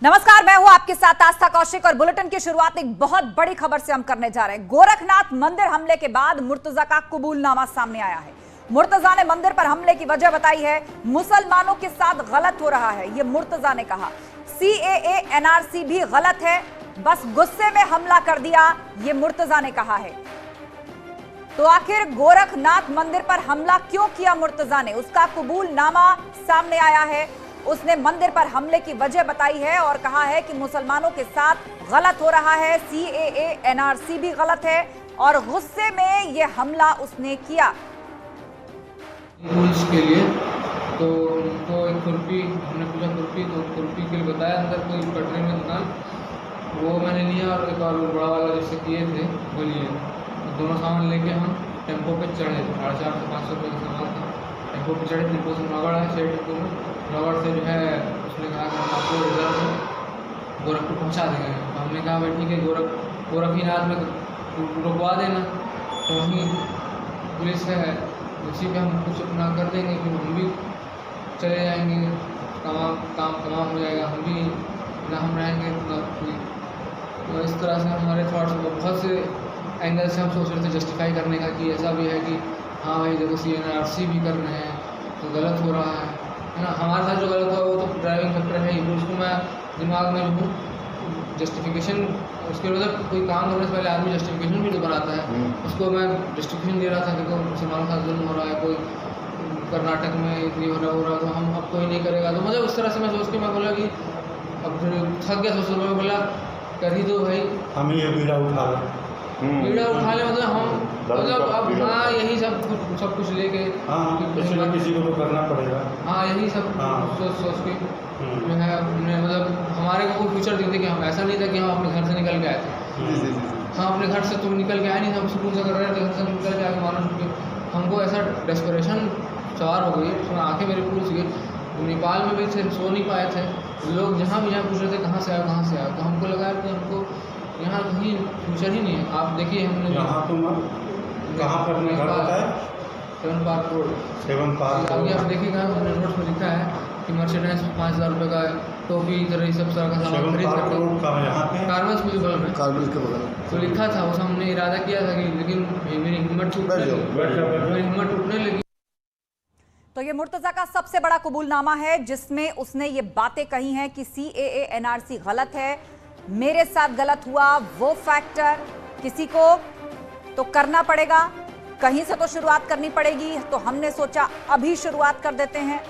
नमस्कार, मैं हूं आपके साथ आस्था कौशिक और बुलेटिन की शुरुआत एक बहुत बड़ी खबर से हम करने जा रहे हैं। गोरखनाथ मंदिर हमले के बाद मुर्तजा का कबूलनामा सामने आया है। मुर्तजा ने मंदिर पर हमले की वजह बताई है, मुसलमानों के साथ गलत हो रहा है, यह मुर्तजा ने कहा। सीएए एनआरसी भी गलत है, बस गुस्से में हमला कर दिया, यह मुर्तजा ने कहा है। तो आखिर गोरखनाथ मंदिर पर हमला क्यों किया मुर्तजा ने, उसका कबूलनामा सामने आया है। उसने मंदिर पर हमले की वजह बताई है और कहा है कि मुसलमानों के साथ गलत हो रहा है, सीएए एनआरसी भी गलत है और गुस्से में यह हमला उसने किया। रूल्स के लिए तो उनको एक खुरपी, हमने पूछा खुरपी, तो खुरपी के लिए बताया अंदर कोई कटरे में दुकान, वो मैंने लिया और एक और बड़ा वाला जैसे किए थे वो लिए। तो दोनों सामान लेके हम टेम्पो पे चढ़े, 450 से 500 रुपये का सामान था। टेम्पो पे चढ़े, टेम्पो से नगड़ है, शेयर टेम्पो में नगड़ से जो है उसने कहा कि हम आपको रिजर्व में गोरखपुर पहुँचा देंगे। तो हमने कहा भाई ठीक है, गोरखनाथ में रुकवा देना। तो वहीं पुलिस है, उसी पे हम कुछ अपना कर देंगे कि हम भी चले जाएंगे, काम तमाम हो जाएगा, हम भी ना हम रहेंगे ना कोई। तो इस तरह से हमारे थॉट्स बहुत से एंगल से हम सोच रहे थे जस्टिफाई करने का कि ऐसा भी है कि हाँ भाई देखो सीएनआरसी भी कर रहे हैं तो गलत हो रहा है ना। हमारे साथ जो गलत हुआ वो तो ड्राइविंग फैक्टर है ही, उसको मैं दिमाग में जो जस्टिफिकेशन, उसके मतलब कोई काम करने से पहले आदमी जस्टिफिकेशन भी तो बनाता है, उसको मैं जस्टिफिकेशन दे रहा था। देखो मुसलमानों के साथ जुल्म हो रहा है, कोई कर्नाटक में इतनी हो रहा तो हम अब कोई नहीं करेगा। तो मतलब उस तरह से मैं सोच के मैं बोला कि अब फिर थक गया सोच में, बोला कर ही दो भाई, हम ये बीड़ा उठा लें, बीड़ा उठा ले, मतलब हम मतलब अब हाँ यही सब कुछ लेके किसी को तो करना पड़ेगा। हाँ यही सब सोच के जो है हमने मतलब हमारे को कोई फ्यूचर दिखते कि हम ऐसा नहीं था कि हम अपने घर से निकल के आए थे। हम अपने घर से तो निकल के आए नहीं, हम सुकून से कर रहे थे, घर से निकल के आके मानो हमको ऐसा डेस्परेशन सवार हो गई, उसमें आंखें मेरी पूछ गई। नेपाल में भी थे, सो नहीं पाए थे लोग, जहाँ भी पूछ रहे थे कहाँ से आए कहाँ से आए। तो हमको लगा कि हमको यहाँ कहीं फ्यूचर ही नहीं है। आप देखिए हमने यहाँ तुम कहाँ पर अपने घर होता है? 7 पार्क रोड, 7 पार्क अभी आप देखिएगा हमने नोट्स में लिखा है कि मर्सिडीज 5000 रुपये का टोपी इधर ये सब तरह का सामान खरीद करके कार्बन के बगल में, कार्बन के बगल तो लिखा था। उस हमने इरादा किया था कि लेकिन मेरी हिम्मत टूटने लगी। तो ये मुर्तजा का सबसे बड़ा कबूलनामा है जिसमें उसने ये बातें कही हैं कि सीएए एनआरसी गलत है, मेरे साथ गलत हुआ, वो फैक्टर किसी को तो करना पड़ेगा, कहीं से तो शुरुआत करनी पड़ेगी। तो हमने सोचा अभी शुरुआत कर देते हैं।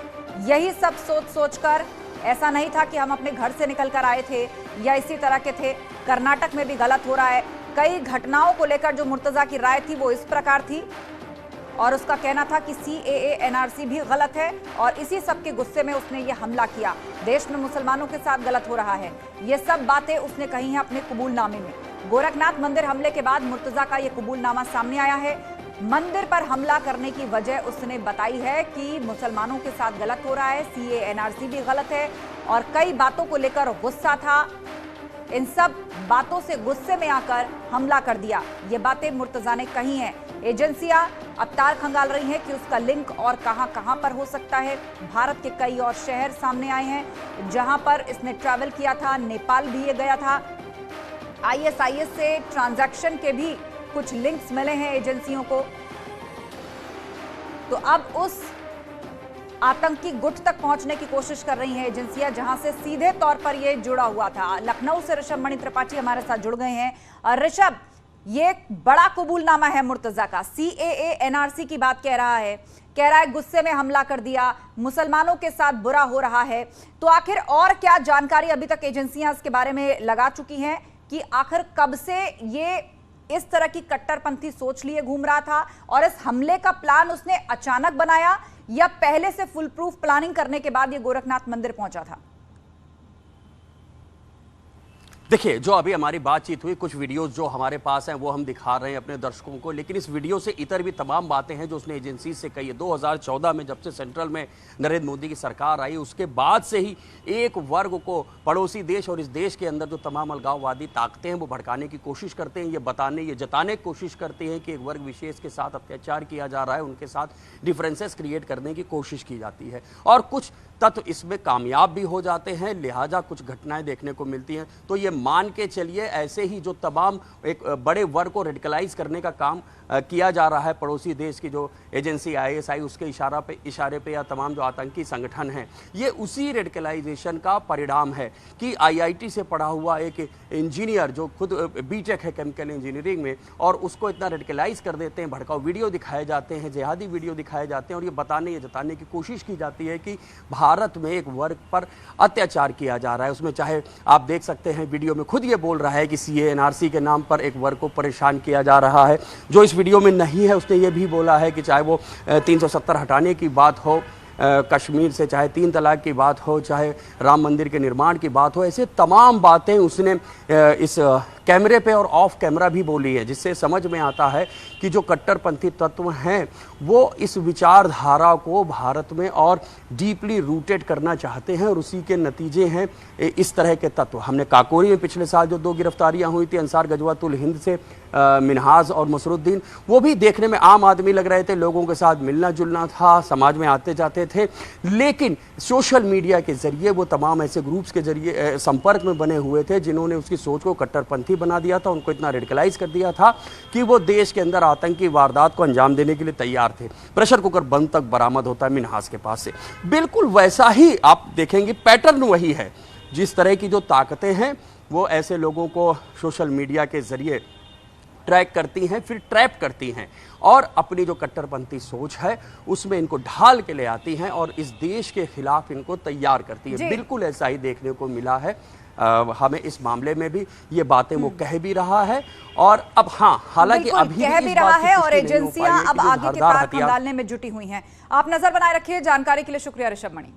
यही सब सोचकर, ऐसा नहीं था कि हम अपने घर से निकल कर आए थे या इसी तरह के थे। कर्नाटक में भी गलत हो रहा है। कई घटनाओं को लेकर जो मुर्तजा की राय थी वो इस प्रकार थी और उसका कहना था कि सीएए एनआरसी भी गलत है और इसी सब के गुस्से में उसने ये हमला किया। देश में मुसलमानों के साथ गलत हो रहा है, ये सब बातें उसने कही हैं अपने कबूलनामे में। गोरखनाथ मंदिर हमले के बाद मुर्तजा का ये कबूलनामा सामने आया है। मंदिर पर हमला करने की वजह उसने बताई है कि मुसलमानों के साथ गलत हो रहा है, सीएए एनआरसी भी गलत है और कई बातों को लेकर गुस्सा था। इन सब बातों से गुस्से में आकर हमला कर दिया, ये बातें मुर्तजा ने कही हैं। एजेंसियां अब तार खंगाल रही हैं कि उसका लिंक और कहां पर हो सकता है। भारत के कई और शहर सामने आए हैं जहां पर इसने ट्रैवल किया था, नेपाल भी ये गया था। आईएसआईएस से ट्रांजैक्शन के भी कुछ लिंक्स मिले हैं एजेंसियों को। तो अब उस आतंकी गुट तक पहुंचने की कोशिश कर रही हैं एजेंसियां जहां से सीधे तौर पर यह जुड़ा हुआ था। लखनऊ से ऋषभ मणि त्रिपाठी हमारे साथ जुड़ गए हैं। और ऋषभ, ये बड़ा कबूलनामा है मुर्तजा का, सीएए एनआरसी की बात कह रहा है गुस्से में हमला कर दिया, मुसलमानों के साथ बुरा हो रहा है। तो आखिर और क्या जानकारी अभी तक एजेंसियां इसके बारे में लगा चुकी हैं कि आखिर कब से ये इस तरह की कट्टरपंथी सोच लिए घूम रहा था और इस हमले का प्लान उसने अचानक बनाया या पहले से फुल प्रूफ प्लानिंग करने के बाद ये गोरखनाथ मंदिर पहुंचा था? देखिए, जो अभी हमारी बातचीत हुई, कुछ वीडियोस जो हमारे पास हैं वो हम दिखा रहे हैं अपने दर्शकों को, लेकिन इस वीडियो से इतर भी तमाम बातें हैं जो उसने एजेंसी से कही है। 2014 में जब से सेंट्रल में नरेंद्र मोदी की सरकार आई, उसके बाद से ही एक वर्ग को, पड़ोसी देश और इस देश के अंदर जो तमाम अलगाववादी ताकतें हैं वो भड़काने की कोशिश करते हैं, ये जताने की कोशिश करते हैं कि एक वर्ग विशेष के साथ अत्याचार किया जा रहा है, उनके साथ डिफरेंसेस क्रिएट करने की कोशिश की जाती है। और कुछ तत्व इसमें कामयाब भी हो जाते हैं, लिहाजा कुछ घटनाएं देखने को मिलती हैं। तो ये मान के चलिए ऐसे ही जो तमाम एक बड़े वर्ग को रेडिकलाइज करने का काम किया जा रहा है पड़ोसी देश की जो एजेंसी ISI उसके इशारे पे या तमाम जो आतंकी संगठन हैं, ये उसी रेडिकलाइजेशन का परिणाम है कि IIT से पढ़ा हुआ एक इंजीनियर जो खुद BTech है केमिकल इंजीनियरिंग में, और उसको इतना रेडिकलाइज कर देते हैं, भड़काऊ वीडियो दिखाए जाते हैं, जिहादी वीडियो दिखाए जाते हैं, और ये जताने की कोशिश की जाती है कि भारत में एक वर्ग पर अत्याचार किया जा रहा है। उसमें चाहे आप देख सकते हैं वीडियो में खुद ये बोल रहा है कि CAA NRC के नाम पर एक वर्ग को परेशान किया जा रहा है। जो इस वीडियो में नहीं है उसने ये भी बोला है कि चाहे वो 370 हटाने की बात हो कश्मीर से, चाहे 3 तलाक की बात हो, चाहे राम मंदिर के निर्माण की बात हो, ऐसे तमाम बातें उसने इस कैमरे पे और ऑफ कैमरा भी बोली है, जिससे समझ में आता है कि जो कट्टरपंथी तत्व हैं वो इस विचारधारा को भारत में और डीपली रूटेड करना चाहते हैं, और उसी के नतीजे हैं इस तरह के तत्व। हमने काकोरी में पिछले साल जो 2 गिरफ्तारियां हुई थी अंसार गजवातुल हिंद से मिनहाज और मसरुद्दीन, वो भी देखने में आम आदमी लग रहे थे, लोगों के साथ मिलना जुलना था, समाज में आते जाते थे, लेकिन सोशल मीडिया के जरिए वो तमाम ऐसे ग्रुप्स के जरिए संपर्क में बने हुए थे जिन्होंने उसकी सोच को कट्टरपंथी बना दिया था, उनको इतना रेडिकलाइज कर दिया था कि वो देश के अंदर आतंकी वारदात को अंजाम देने के लिए तैयार थे। प्रेशर कुकर बम तक बरामद होता है मिनहाज के पास से। बिल्कुल वैसा ही आप देखेंगे, पैटर्न वही है। जिस तरह की जो ताकतें हैं वो ऐसे लोगों को सोशल मीडिया के जरिए ट्रैक करती हैं, फिर ट्रैप करती हैं, और अपनी जो कट्टरपंथी सोच है उसमें इनको ढाल के ले आती हैं और इस देश के खिलाफ इनको तैयार करती है। बिल्कुल ऐसा ही देखने को मिला है। हमें इस मामले में भी ये बातें वो कह भी रहा है, और अब हाँ, हालांकि अभी कह भी रहा है और एजेंसियां अब आगे के तार खंगालने में जुटी हुई हैं। आप नजर बनाए रखिए। जानकारी के लिए शुक्रिया ऋषभ मणि।